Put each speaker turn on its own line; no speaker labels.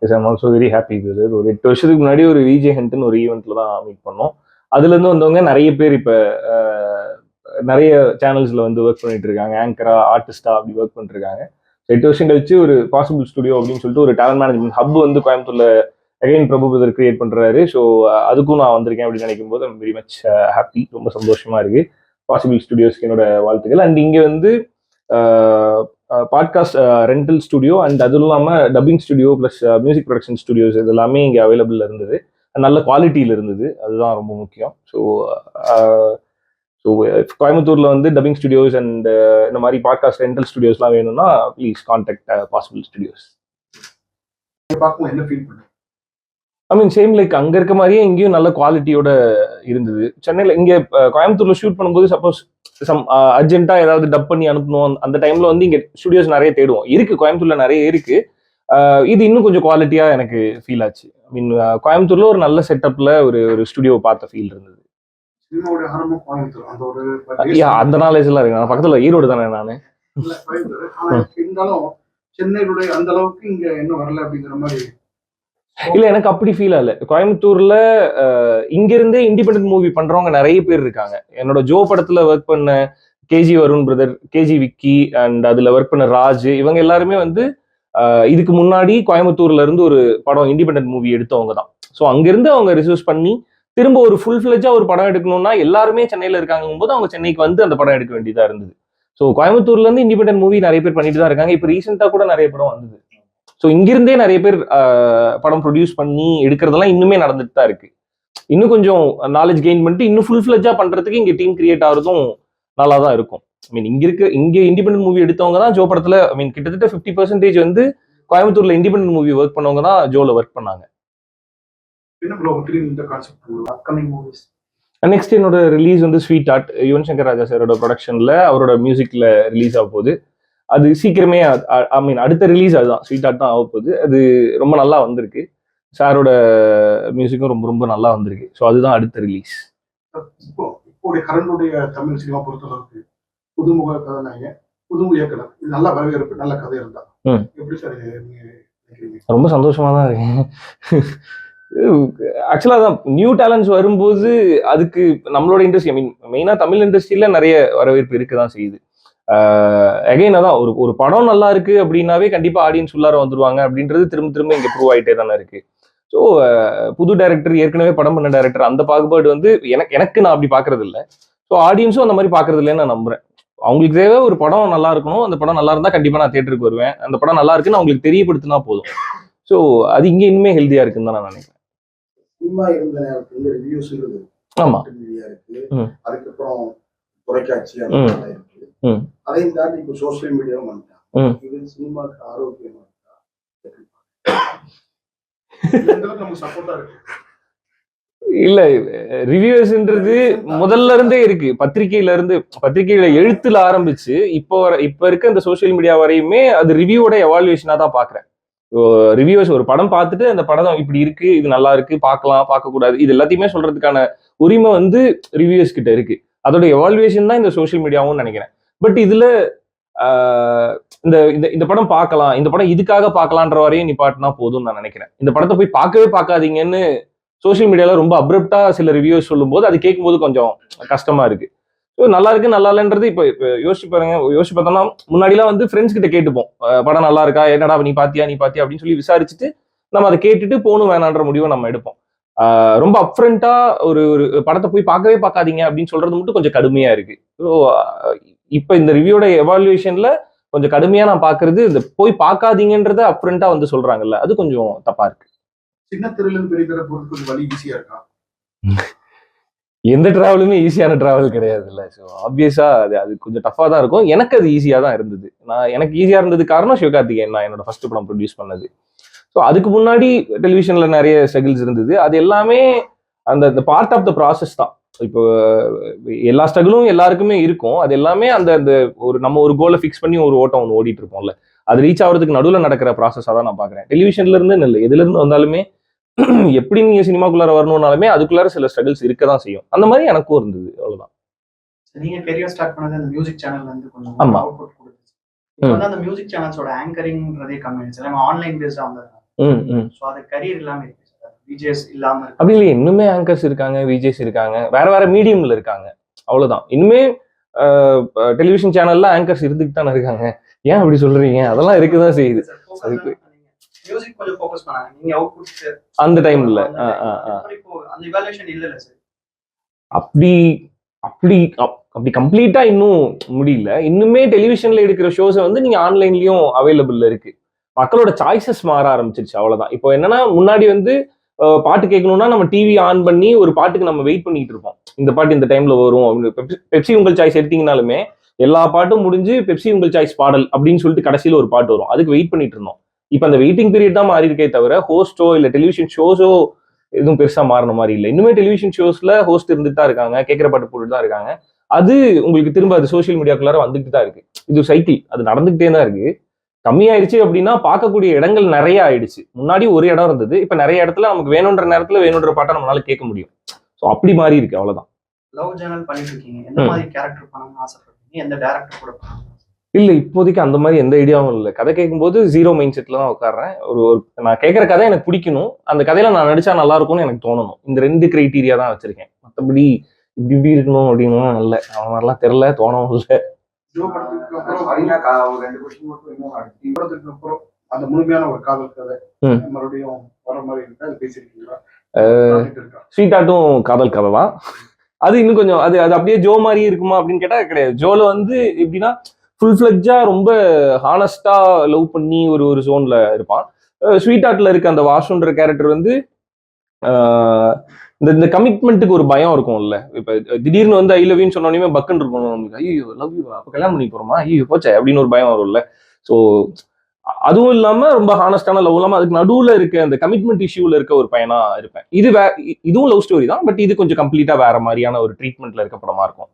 Yes I'm also very happy with it. ஒரு 8 வருஷத்துக்கு முன்னாடி ஒரு விஜே ஹண்ட்னு ஒரு ஈவெண்ட்ல தான் மீட் பண்ணோம். அதுலேருந்து வந்தவங்க நிறைய பேர் இப்போ நிறைய சேனல்ஸில் வந்து ஒர்க் பண்ணிட்டு இருக்காங்க, ஆங்கரா, ஆர்டிஸ்டா அப்படி ஒர்க் பண்ணிட்டு இருக்காங்க. 8 வருஷம் கழிச்சு ஒரு பாசிபிள் ஸ்டுடியோ அப்படின்னு சொல்லிட்டு ஒரு டேலண்ட் மேனேஜ்மெண்ட் ஹப் வந்து கோயம்புத்தூர்ல அகைன் பிரபு பிரதர் கிரியேட் பண்றாரு. ஸோ அதுக்கும் நான் வந்திருக்கேன் அப்படின்னு நினைக்கும் போது ஐம் வெரி மச் ஹாப்பி. ரொம்ப சந்தோஷமா இருக்கு. பாசிபிள் ஸ்டுடியோஸ்க்கு என்னோட வாழ்த்துக்கள். அண்ட் இங்கே வந்து பாட்காஸ்ட் ரெண்டல் ஸ்டுடியோ அண்ட் அதுவும் இல்லாமல் dubbing studio plus music production studios இது எல்லாமே இங்கே அவைலபிள் இருந்தது. நல்ல குவாலிட்டியில் இருந்தது, அதுதான் ரொம்ப முக்கியம். ஸோ கோயம்புத்தூர்ல வந்து டப்பிங் ஸ்டுடியோஸ் அண்ட் இந்த மாதிரி பாட்காஸ்ட் ரெண்டல் ஸ்டுடியோஸ்லாம் வேணும்னா please contact possible studios. I mean same like அங்கே இருக்க மாதிரியே இங்கேயும் நல்ல குவாலிட்டியோட இருந்தது. சென்னையில் இங்கே கோயம்புத்தூர்ல ஷூட் பண்ணும்போது சப்போஸ் சம் அர்ஜென்ட்டாக ஏதாவது டப் பண்ணி அனுப்பணும், அந்த டைம்ல வந்து இங்கே ஸ்டுடியோஸ் நிறைய தேடுவோம். இருக்கு கோயம்புத்தூர்ல நிறைய இருக்கு. இது இன்னும் கொஞ்சம் குவாலிட்டியா எனக்கு ஃபீல் ஆச்சு. ஐ மீன் கோயம்புத்தூர்ல ஒரு நல்ல செட்டப்ல ஒரு ஸ்டுடியோ பார்த்த ஃபீல் இருந்தது. அந்த நாலேஜ் எல்லாம் இருக்கு. நான் பக்கத்துல ஈரோடு தானே நானு. சென்னையுடைய அந்த அளவுக்கு இங்க என்ன வரல அப்படிங்கிற மாதிரி இல்ல, எனக்கு அப்படி ஃபீல் ஆகல. கோயம்புத்தூர்ல இங்க இருந்தே இண்டிபெண்டன்ட் மூவி பண்றவங்க நிறைய பேர் இருக்காங்க. என்னோட ஜோ படத்துல ஒர்க் பண்ண KG Varun brother, KG Vicky and அதுல ஒர்க் பண்ண ராஜ், இவங்க எல்லாருமே வந்து இதுக்கு முன்னாடி கோயம்புத்தூர்ல இருந்து ஒரு படம் இண்டிபெண்டன்ட் மூவி எடுத்தவங்க தான். ஸோ அங்கிருந்து அவங்க ரிசர்ச் பண்ணி திரும்ப ஒரு ஃபுல் ஃபிளெஜா ஒரு படம் எடுக்கணும்னா எல்லாருமே சென்னையில இருக்காங்கும் போது அவங்க சென்னைக்கு வந்து அந்த படம் எடுக்க வேண்டியதா இருந்தது. ஸோ கோயம்புத்தூர்ல இருந்து இண்டிபெண்டன்ட் மூவி நிறைய பேர் பண்ணிட்டு தான் இருக்காங்க. இப்போ ரீசெண்டா கூட நிறைய படம் வந்தது. ஸோ இங்கிருந்தே நிறைய பேர் படம் ப்ரொடியூஸ் பண்ணி எடுக்கிறதெல்லாம் இன்னுமே நடந்துட்டு தான் இருக்கு. இன்னும் கொஞ்சம் நாலேஜ் கெயின் பண்ணிட்டு இன்னும் ஃபுல் ஃபிளெஜா பண்றதுக்கு இங்க டீம் கிரியேட் ஆகிறதும் நல்லா தான் இருக்கும். ஐ மீன் இங்க இண்டிபெண்டன்ட் மூவி எடுத்தவங்க தான் ஜோ படத்துல, ஐ மீன் கிட்டத்தட்ட 50% வந்து கோயம்புத்தூர்ல இண்டிபெண்டன்ட் மூவி ஒர்க் பண்ணவங்க தான் ஜோல ஒர்க் பண்ணாங்க. நெக்ஸ்ட் என்னோட ரிலீஸ் வந்து ஸ்வீட் ஆர்ட், யுவன் சங்கர் ராஜா சாரோட ப்ரொடக்ஷன்ல அவரோட மியூசிக்ல ரிலீஸ் ஆக போகுது. அது சீக்கிரமே ஐ மீன் அடுத்த ரிலீஸ் அதுதான், ஸ்வீட் ஆர்ட் தான் ஆக போகுது. அது ரொம்ப நல்லா வந்திருக்கு. சாரோட மியூசிக்கும் ரொம்ப ரொம்ப நல்லா வந்திருக்கு. ஸோ அதுதான் அடுத்த ரிலீஸ். இப்போ கரண்டுடைய தமிழ் சினிமா பொறுத்தளவுக்கு புதுமுக கதாநாயகன், புதுமுக இயக்குனர், இது நல்ல வரவேற்பு, நல்ல கதை இருந்தா எப்படி சார் ரொம்ப சந்தோஷமா தான் இருக்கு. ஆக்சுவலா தான் நியூ டேலண்ட்ஸ் வரும்போது அதுக்கு நம்மளோட இண்டஸ்ட்ரி, ஐ மீன் மெயினா தமிழ் இண்டஸ்ட்ரியில நிறைய வரவேற்பு இருக்குதான் செய்யுது. அகைன் அதான் ஒரு படம் நல்லா இருக்கு அப்படின்னாவே கண்டிப்பா ஆடியன்ஸ் உள்ளார வந்துருவாங்க அப்படின்றது திரும்ப திரும்ப இங்க ப்ரூவ் ஆயிட்டே தானே இருக்கு. ஸோ புது டைரக்டர், ஏற்கனவே படம் பண்ண டைரக்டர், அந்த பாகுபாடு வந்து எனக்கு நான் அப்படி பாக்குறது இல்லை. ஸோ ஆடியன்ஸும் அந்த மாதிரி பாக்குறது இல்லைன்னு நான் நம்புறேன். அவங்களுக்கு தேவை ஒரு படம் நல்லா இருக்கணும், அந்த படம் நல்லா இருந்தா கண்டிப்பா நான் தியேட்டருக்கு வருவேன், அந்த படம் நல்லா இருக்குன்னு அவங்களுக்கு தெரியப்படுத்தினா போதும். ஸோ அது இங்க இனிமே ஹெல்தியா இருக்குன்னு தான் நான் நினைக்கிறேன். சினிமா இருந்த நேரத்துல ரிவ்யூஸ் இருக்கு, ஆமா, இருக்கு, அதுக்கப்புறம் தொலைக்காட்சி இருக்கு, அதையும் தாண்டி இப்போ சோசியல் மீடியாவும் வந்துட்டாங்க. இது சினிமாக்கு ஆரோக்கியமா இல்ல, ரிவ்யூஸ்ன்றது முதல்ல இருந்தே இருக்கு. பத்திரிகையில எழுத்துல ஆரம்பிச்சு இப்ப இருக்க இந்த சோசியல் மீடியா வரையுமே அது ரிவ்யூவோட எவாலுவேஷனா தான் பாக்குறேன். ரிவ்யூஸ் ஒரு படம் பார்த்துட்டு அந்த படம் இப்படி இருக்கு, இது நல்லா இருக்கு, பார்க்கலாம், பார்க்க கூடாது, இது எல்லாத்தையுமே சொல்றதுக்கான உரிமை வந்து ரிவ்யூஸ் கிட்ட இருக்கு. அதோட எவாலுவேஷன் தான் இந்த சோசியல் மீடியாவும் நினைக்கிறேன். பட் இதுல இந்த இந்த படம் பார்க்கலாம், இந்த படம் இதுக்காக பார்க்கலான்ற வரையும் நிப்பாட்டினா போதும் நான் நினைக்கிறேன். இந்த படத்தை போய் பார்க்கவே பார்க்காதீங்கன்னு சோசியல் மீடியால ரொம்ப அப்ரப்டா சில ரிவ்யூஸ் சொல்லும் போது அது கேட்கும்போது கொஞ்சம் கஷ்டமா இருக்கு. நல்லா இருக்கு நல்லா இல்லைன்றது இப்போ யோசிச்சு பார்த்தோம்னா முன்னாடிலாம் வந்து ஃப்ரெண்ட்ஸ் கிட்ட கேட்டுப்போம், படம் நல்லா இருக்கா, என்னடா நீ பாத்தியா அப்படின்னு சொல்லி விசாரிச்சுட்டு நம்ம அதை கேட்டுட்டு போகணும் வேணான்ற முடிவை நம்ம எடுப்போம். ரொம்ப அப்ஃப்ரண்டா ஒரு படத்தை போய் பார்க்கவே பார்க்காதீங்க அப்படின்னு சொல்றது மட்டும் கொஞ்சம் கடுமையா இருக்கு. ஸோ இப்போ இந்த ரிவ்யூட எவாலுவேஷன்ல கொஞ்சம் கடுமையா நான் பாக்குறது இந்த போய் பார்க்காதீங்கன்றத அப்ஃப்ரண்டா வந்து சொல்றாங்கல்ல, அது கொஞ்சம் தப்பா இருக்கு. சின்ன திரையில பெரிய திரை போறது கொஞ்சம் வழி ஈஸியா இருக்கா? எந்த டிராவலுமே ஈஸியான டிராவல் கிடையாது இல்லை. ஸோ ஆப்வியஸா அது கொஞ்சம் டஃபா தான் இருக்கும். எனக்கு அது ஈஸியா தான் இருந்தது. எனக்கு ஈஸியா இருந்தது காரணம் சிவகார்த்திகேயன், நான் என்னோட ஃபர்ஸ்ட் படம் ப்ரொடியூஸ் பண்ணது. ஸோ அதுக்கு முன்னாடி டெலிவிஷன்ல நிறைய ஸ்ட்ரகிள்ஸ் இருந்தது. அது எல்லாமே அந்த பார்ட் ஆஃப் த ப்ராசஸ் தான். இப்போ எல்லா ஸ்ட்ரகிளும் எல்லாருக்குமே இருக்கும். அது எல்லாமே அந்த நம்ம ஒரு கோலை ஃபிக்ஸ் பண்ணி ஒரு ஓட்டம் ஒன்று ஓடிட்டு இருப்போம்ல, அது ரீச் ஆகிறதுக்கு நடுவில் நடக்கிற ப்ராசஸாக தான் நான் பார்க்குறேன். டெலிவிஷன்ல இருந்து இல்லை, எதுல இருந்து வந்தாலுமே எப்படி நீங்க சினிமாக்குள்ளார வரணும்னாலுமே அதுக்குள்ளார சில ஸ்ட்ரகிள்ஸ் இருக்க தான் செய்யும். அந்த மாதிரி எனக்கும் இருந்தது. அவ்வளவுதான். நீங்க கரியர் ஸ்டார்ட் பண்ணது அந்த மியூசிக் சேனல்ல இருந்து கொஞ்சம் அவுட்புட் கொடுத்துச்சு. இப்போ வந்து அந்த மியூசிக் சேனல்ஸோட ஆங்கரிங்ன்றதே கம்மி ஆயிடுச்சு. நம்ம ஆன்லைன் பேஸ்டா வந்தது.
ஸோ அது கரியர் இல்லாம இருக்கு சார், விஜேஎஸ் இல்லாம இருக்கு.
அப்படி இல்லையே, இன்னுமே ஆங்கர்ஸ் இருக்காங்க, விஜேஸ் இருக்காங்க, வேற வேற மீடியம்ல இருக்காங்க, அவ்வளவுதான். இன்னுமே டெலிவிஷன் சேனல்ல ஆங்கர்ஸ் இருந்துட்டு தானே இருக்காங்க. ஏன் அப்படி சொல்றீங்க? அதெல்லாம் இருக்குதான் செய்யுது.
மியூசிக் கொஞ்சம் ஃபோக்கஸ் பண்ணாங்க, நீங்க அவுட்புட்
அந்த டைம்ல
இப்போ அந்த இவாலுவேஷன் இல்ல சார்.
அப்படி அப்படி அப்படி கம்ப்ளீட்டா இன்னும் முடியல. இன்னுமே டெலிவிஷன்ல எடுக்கிற ஷோஸ் வந்து நீங்க ஆன்லைன்லயும் அவைலபிள்ல இருக்கு. மக்களோட சாய்ஸஸ் மாற ஆரம்பிச்சிருச்சு, அவ்வளவுதான். இப்போ என்னன்னா, முன்னாடி வந்து பாட்டு கேட்கணும்னா நம்ம டிவி ஆன் பண்ணி ஒரு பாட்டுக்கு நம்ம வெயிட் பண்ணிட்டு இருப்போம். இந்த பாட்டு இந்த டைம்ல வரும் அப்படின்னு. பெப்சி உங்கள் சாய்ஸ் எடுத்தீங்கனாலுமே எல்லா பாட்டும் முடிஞ்சு பெப்சி உங்கள் சாய்ஸ் பாடல் அப்படின்னு சொல்லிட்டு கடைசியில ஒரு பாட்டு வரும், அதுக்கு வெயிட் பண்ணிட்டு இருந்தோம். இப்ப அந்த வெயிட்டிங் பீரியட் தான் மாறி இருக்கே தவிர ஹோஸ்டோ இல்ல டெலிவிஷன் ஷோஸோ எதுவும் பெருசா மாறின மாதிரி இல்லை. இன்னுமே டெலிவிஷன் ஷோஸ்ல ஹோஸ்ட் இருந்துட்டு தான் இருக்காங்க, கேட்கிற பாட்டு போட்டுட்டு தான் இருக்காங்க. அது உங்களுக்கு திரும்ப அது சோசியல் மீடியாக்குள்ளார வந்துட்டு தான் இருக்கு. இது சைக்கிள், அது நடந்துகிட்டே தான் இருக்கு. கம்மியாயிருச்சு அப்படின்னா பார்க்கக்கூடிய இடங்கள் நிறைய ஆயிடுச்சு. முன்னாடி ஒரு இடம் இருந்தது, இப்ப நிறைய இடத்துல நமக்கு வேணுன்ற நேரத்துல வேணுன்ற பாட்டை நம்மளால கேட்க முடியும். ஸோ அப்படி மாறி இருக்கு, அவ்வளவுதான்.
லவ் ஜேர்னல் பண்ணிட்டு இருக்கீங்க, எந்த மாதிரி கேரக்டர் பண்ணணும்னு ஆசைப்படுறீங்க? எந்த டைரக்டர் கூட பண்ணணும்?
இல்ல, இப்போதைக்கு அந்த மாதிரி எந்த ஐடியாவும் இல்லை. கதை கேட்கும்போது ஜீரோ மைண்ட் செட்ல தான் உட்காடுறேன். ஒரு நான் கேட்கிற கதை எனக்கு பிடிக்கணும், அந்த கதையில நான் நடிச்சா நல்லா இருக்கும்னு எனக்கு தோணணும். இந்த 2 கிரைட்டீரியா தான் வச்சிருக்கேன். மற்றபடி இப்படி இப்படி இருக்கணும் அப்படின்னு இல்லை, அவன் மாதிரிலாம் தெரியல, தோணவும் இல்லை.
அந்த முழுமையான ஒரு காதல் கதை மறுபடியும் வர மாதிரி இருக்கு, அது பேசிருக்கீங்களா?
ஸ்வீட் ஆட்டும் காதல் கதை தான். அது இன்னும் கொஞ்சம் அது அது அப்படியே ஜோ மாதிரி இருக்குமா அப்படின்னு கேட்டா கிடையாது. ஜோல வந்து எப்படின்னா ஃபுல் ஃபிளட்ஜா ரொம்ப ஹானஸ்டா லவ் பண்ணி ஒரு ஒரு ஜோன்ல இருப்பான். ஸ்வீட் ஆர்ட்ல இருக்க அந்த வாஷுன்ற கேரக்டர் வந்து இந்த கமிட்மெண்ட்டுக்கு ஒரு பயம் இருக்கும்ல. இப்ப திடீர்னு வந்து ஐ லவ் யூன்னு சொன்னோடனே பக்குன்னு இருக்கும் நமக்கு. ஐயோ லவ் யூ, அப்ப கல்யாணம் பண்ணி போறோமா, ஐயோ போச்சே அப்படின்னு ஒரு பயம் வரும்ல. ஸோ அதுவும் இல்லாம ரொம்ப ஹானஸ்டான லவ் இல்லாம அதுக்கு நடுவுல இருக்க அந்த கமிட்மெண்ட் இஷ்யூல இருக்க ஒரு பையனா இருப்பேன். இதுவும் லவ் ஸ்டோரி தான், பட் இது கொஞ்சம் கம்ப்ளீட்டா வேற மாதிரியான ஒரு ட்ரீட்மெண்ட்ல இருக்க படமா இருக்கும்.